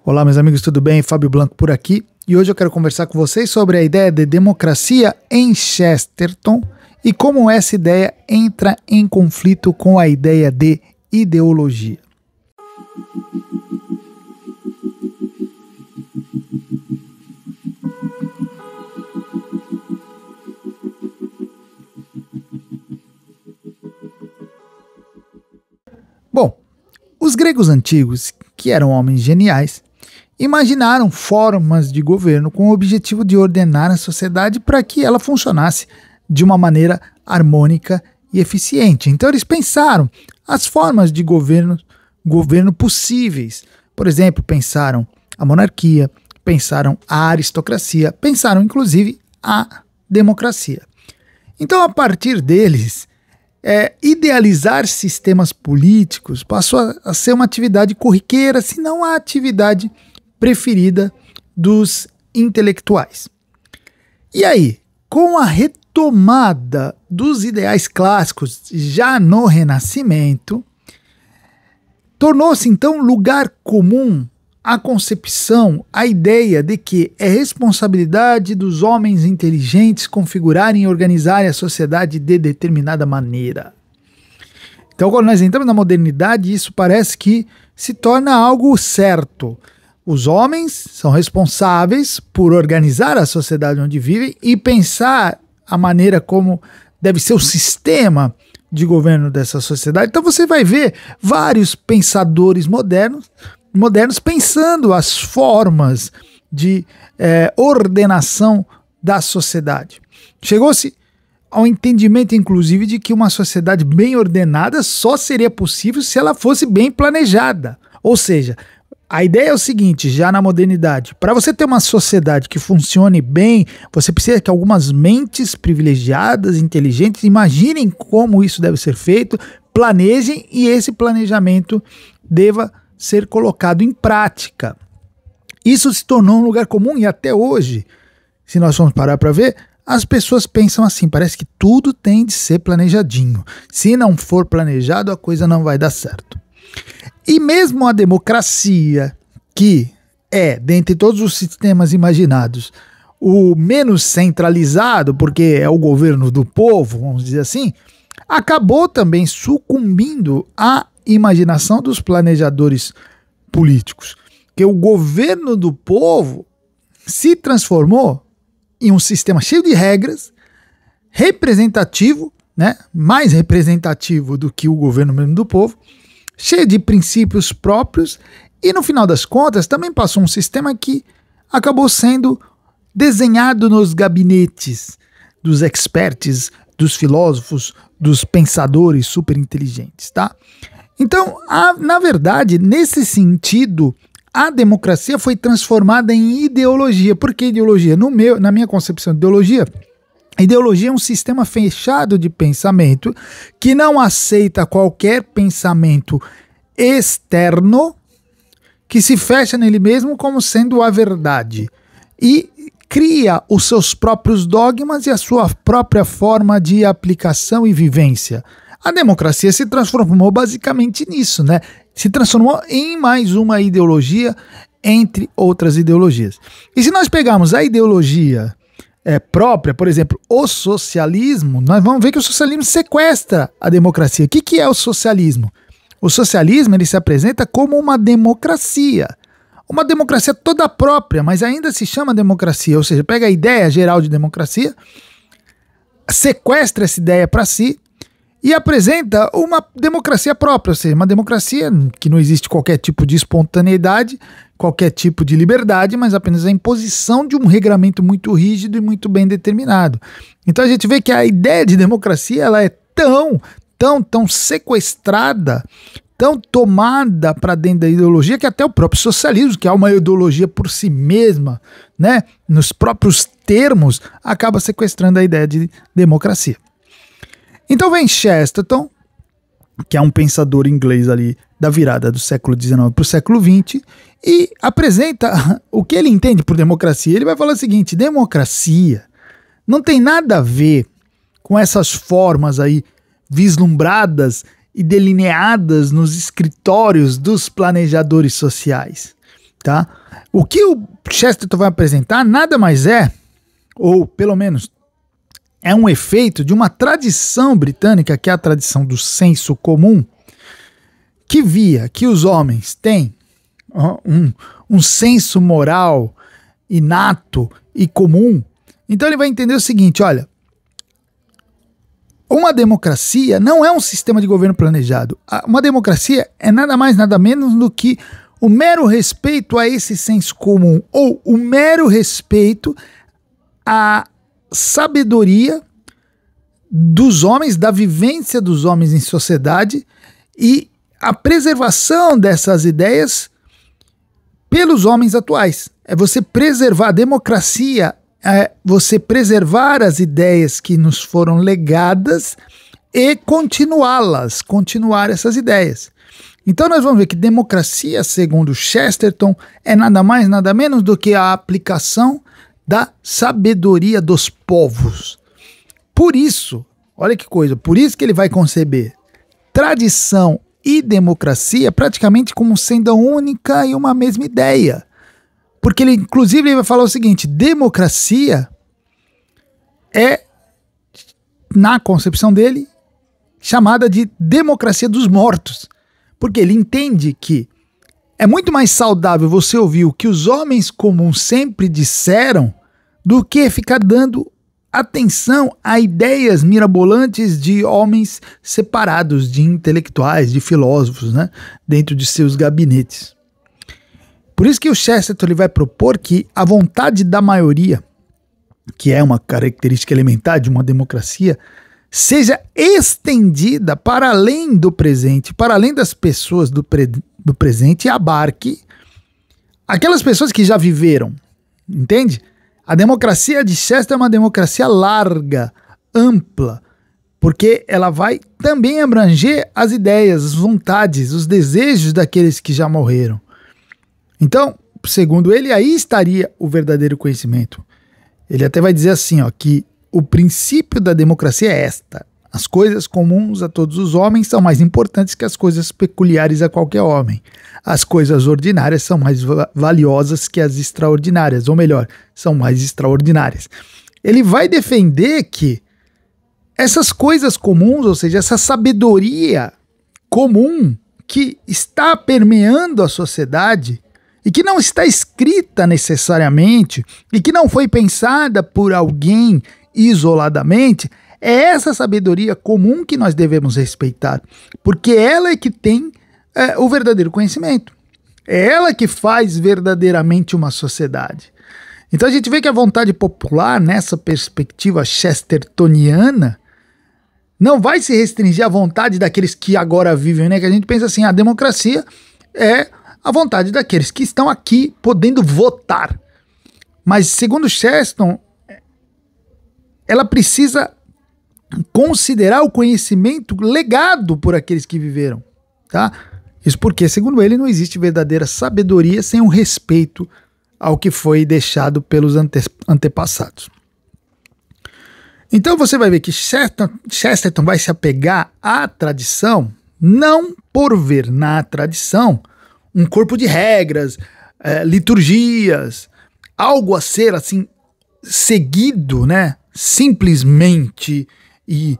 Olá, meus amigos, tudo bem? Fábio Blanco por aqui. E hoje eu quero conversar com vocês sobre a ideia de democracia em Chesterton e como essa ideia entra em conflito com a ideia de ideologia. Bom, os gregos antigos, que eram homens geniais, imaginaram formas de governo com o objetivo de ordenar a sociedade para que ela funcionasse de uma maneira harmônica e eficiente. Então eles pensaram as formas de governo possíveis. Por exemplo, pensaram a monarquia, pensaram a aristocracia, pensaram inclusive a democracia. Então, a partir deles, idealizar sistemas políticos passou a ser uma atividade corriqueira, se não a atividade preferida dos intelectuais. E aí, com a retomada dos ideais clássicos já no Renascimento, tornou-se então lugar comum a concepção, a ideia de que é responsabilidade dos homens inteligentes configurarem e organizarem a sociedade de determinada maneira. Então, quando nós entramos na modernidade, isso parece que se torna algo certo. Os homens são responsáveis por organizar a sociedade onde vivem e pensar a maneira como deve ser o sistema de governo dessa sociedade. Então você vai ver vários pensadores modernos pensando as formas de ordenação da sociedade. Chegou-se ao entendimento, inclusive, de que uma sociedade bem ordenada só seria possível se ela fosse bem planejada. Ou seja, a ideia é o seguinte, já na modernidade, para você ter uma sociedade que funcione bem, você precisa que algumas mentes privilegiadas, inteligentes, imaginem como isso deve ser feito, planejem e esse planejamento deva ser colocado em prática. Isso se tornou um lugar comum e até hoje, se nós formos parar para ver, as pessoas pensam assim, parece que tudo tem de ser planejadinho. Se não for planejado, a coisa não vai dar certo. E mesmo a democracia, que é, dentre todos os sistemas imaginados, o menos centralizado, porque é o governo do povo, vamos dizer assim, acabou também sucumbindo à imaginação dos planejadores políticos. Que o governo do povo se transformou em um sistema cheio de regras, representativo, né? Mais representativo do que o governo mesmo do povo, cheio de princípios próprios e, no final das contas, também passou um sistema que acabou sendo desenhado nos gabinetes dos experts, dos filósofos, dos pensadores super-inteligentes, tá? Então, na verdade, nesse sentido, a democracia foi transformada em ideologia. Por que ideologia? Na minha concepção de ideologia, ideologia é um sistema fechado de pensamento que não aceita qualquer pensamento externo que se fecha nele mesmo como sendo a verdade e cria os seus próprios dogmas e a sua própria forma de aplicação e vivência. A democracia se transformou basicamente nisso, né? Se transformou em mais uma ideologia entre outras ideologias. E se nós pegarmos a ideologia própria, por exemplo, o socialismo, nós vamos ver que o socialismo sequestra a democracia. O que é o socialismo? O socialismo ele se apresenta como uma democracia toda própria, mas ainda se chama democracia, ou seja, pega a ideia geral de democracia, sequestra essa ideia para si e apresenta uma democracia própria, ou seja, uma democracia que não existe qualquer tipo de espontaneidade, qualquer tipo de liberdade, mas apenas a imposição de um regramento muito rígido e muito bem determinado. Então a gente vê que a ideia de democracia ela é tão sequestrada, tão tomada para dentro da ideologia que até o próprio socialismo, que é uma ideologia por si mesma, né, nos próprios termos, acaba sequestrando a ideia de democracia. Então vem Chesterton, que é um pensador inglês ali da virada do século XIX para o século XX, e apresenta o que ele entende por democracia. Ele vai falar o seguinte: democracia não tem nada a ver com essas formas aí vislumbradas e delineadas nos escritórios dos planejadores sociais. tá? O que o Chesterton vai apresentar nada mais é, ou pelo menos é um efeito de uma tradição britânica, que é a tradição do senso comum, que via que os homens têm um senso moral inato e comum. Então ele vai entender o seguinte, olha, uma democracia não é um sistema de governo planejado. Uma democracia é nada mais, nada menos do que o mero respeito a esse senso comum, ou o mero respeito à sabedoria dos homens, da vivência dos homens em sociedade e a preservação dessas ideias pelos homens atuais. É você preservar a democracia, é você preservar as ideias que nos foram legadas e continuar essas ideias. Então nós vamos ver que democracia, segundo Chesterton, é nada mais, nada menos do que a aplicação da sabedoria dos povos. Por isso, olha que coisa, por isso que ele vai conceber tradição e democracia praticamente como sendo a única e uma mesma ideia. Porque ele, inclusive, ele vai falar o seguinte, democracia é, na concepção dele, chamada de democracia dos mortos. Porque ele entende que é muito mais saudável você ouvir o que os homens comuns sempre disseram do que ficar dando atenção a ideias mirabolantes de homens separados, de intelectuais, de filósofos, né, dentro de seus gabinetes. Por isso que o Chesterton ele vai propor que a vontade da maioria, que é uma característica elementar de uma democracia, seja estendida para além do presente, para além das pessoas do presente, e abarque aquelas pessoas que já viveram, entende? A democracia de Chesterton é uma democracia larga, ampla, porque ela vai também abranger as ideias, as vontades, os desejos daqueles que já morreram. Então, segundo ele, aí estaria o verdadeiro conhecimento. Ele até vai dizer assim, ó, que o princípio da democracia é esta: as coisas comuns a todos os homens são mais importantes que as coisas peculiares a qualquer homem. As coisas ordinárias são mais valiosas que as extraordinárias, ou melhor, são mais extraordinárias. Ele vai defender que essas coisas comuns, ou seja, essa sabedoria comum que está permeando a sociedade e que não está escrita necessariamente e que não foi pensada por alguém isoladamente, é essa sabedoria comum que nós devemos respeitar, porque ela é que tem o verdadeiro conhecimento. É ela que faz verdadeiramente uma sociedade. Então a gente vê que a vontade popular, nessa perspectiva chestertoniana, não vai se restringir à vontade daqueles que agora vivem, né? Que a gente pensa assim, a democracia é a vontade daqueles que estão aqui podendo votar. Mas segundo Chesterton, ela precisa considerar o conhecimento legado por aqueles que viveram, tá? Isso porque, segundo ele, não existe verdadeira sabedoria sem um respeito ao que foi deixado pelos antepassados. Então você vai ver que Chesterton vai se apegar à tradição, não por ver na tradição um corpo de regras, liturgias, algo a ser assim seguido, né, simplesmente e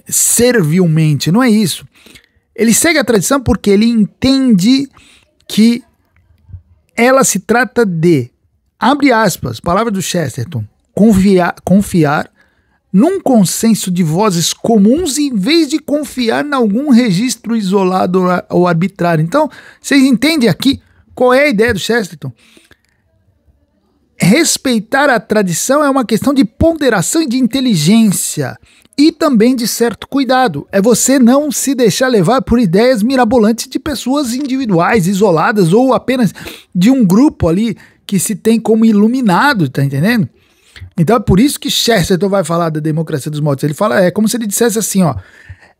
servilmente. Não é isso. Ele segue a tradição porque ele entende que ela se trata de, abre aspas, palavra do Chesterton, confiar num consenso de vozes comuns em vez de confiar em algum registro isolado ou arbitrário. Então, vocês entendem aqui qual é a ideia do Chesterton? Respeitar a tradição é uma questão de ponderação e de inteligência e também de certo cuidado. É você não se deixar levar por ideias mirabolantes de pessoas individuais, isoladas, ou apenas de um grupo ali que se tem como iluminado, tá entendendo? Então é por isso que Chesterton vai falar da democracia dos mortos. Ele fala, é como se ele dissesse assim, ó,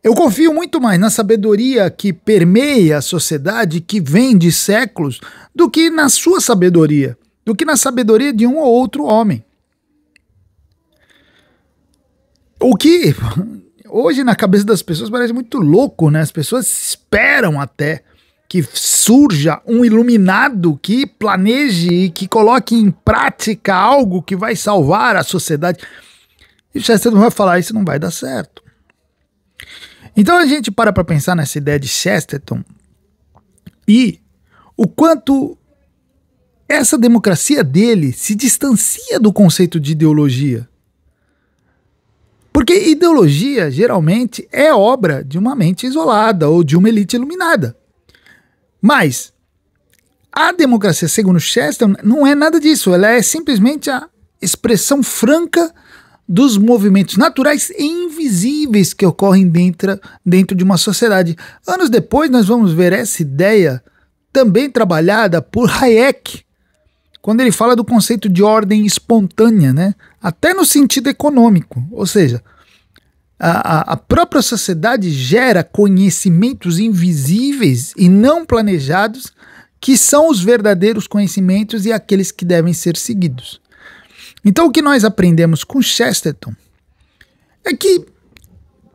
eu confio muito mais na sabedoria que permeia a sociedade, que vem de séculos, do que na sua sabedoria, do que na sabedoria de um ou outro homem. O que hoje na cabeça das pessoas parece muito louco, né? As pessoas esperam até que surja um iluminado que planeje e que coloque em prática algo que vai salvar a sociedade. E Chesterton vai falar, isso não vai dar certo. Então a gente para pensar nessa ideia de Chesterton e o quanto essa democracia dele se distancia do conceito de ideologia. Porque ideologia, geralmente, é obra de uma mente isolada ou de uma elite iluminada. Mas a democracia, segundo Chesterton, não é nada disso. Ela é simplesmente a expressão franca dos movimentos naturais e invisíveis que ocorrem dentro de uma sociedade. Anos depois, nós vamos ver essa ideia também trabalhada por Hayek, quando ele fala do conceito de ordem espontânea, né? Até no sentido econômico, ou seja, a própria sociedade gera conhecimentos invisíveis e não planejados, que são os verdadeiros conhecimentos e aqueles que devem ser seguidos. Então o que nós aprendemos com Chesterton é que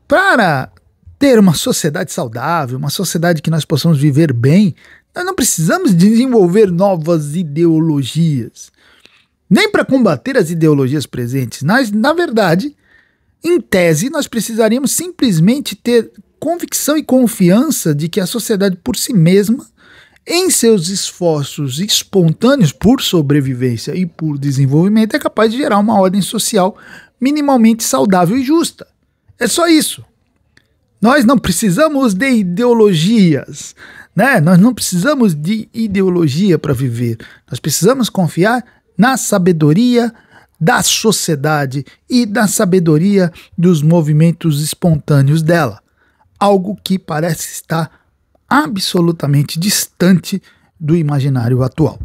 para ter uma sociedade saudável, uma sociedade que nós possamos viver bem, nós não precisamos desenvolver novas ideologias, nem para combater as ideologias presentes. Na verdade, em tese, nós precisaríamos simplesmente ter convicção e confiança de que a sociedade por si mesma, em seus esforços espontâneos por sobrevivência e por desenvolvimento, é capaz de gerar uma ordem social minimamente saudável e justa. É só isso. Nós não precisamos de ideologias, né? Nós não precisamos de ideologia para viver. Nós precisamos confiar na sabedoria da sociedade e da sabedoria dos movimentos espontâneos dela. Algo que parece estar absolutamente distante do imaginário atual.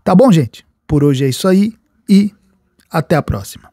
Tá bom, gente? Por hoje é isso aí e até a próxima.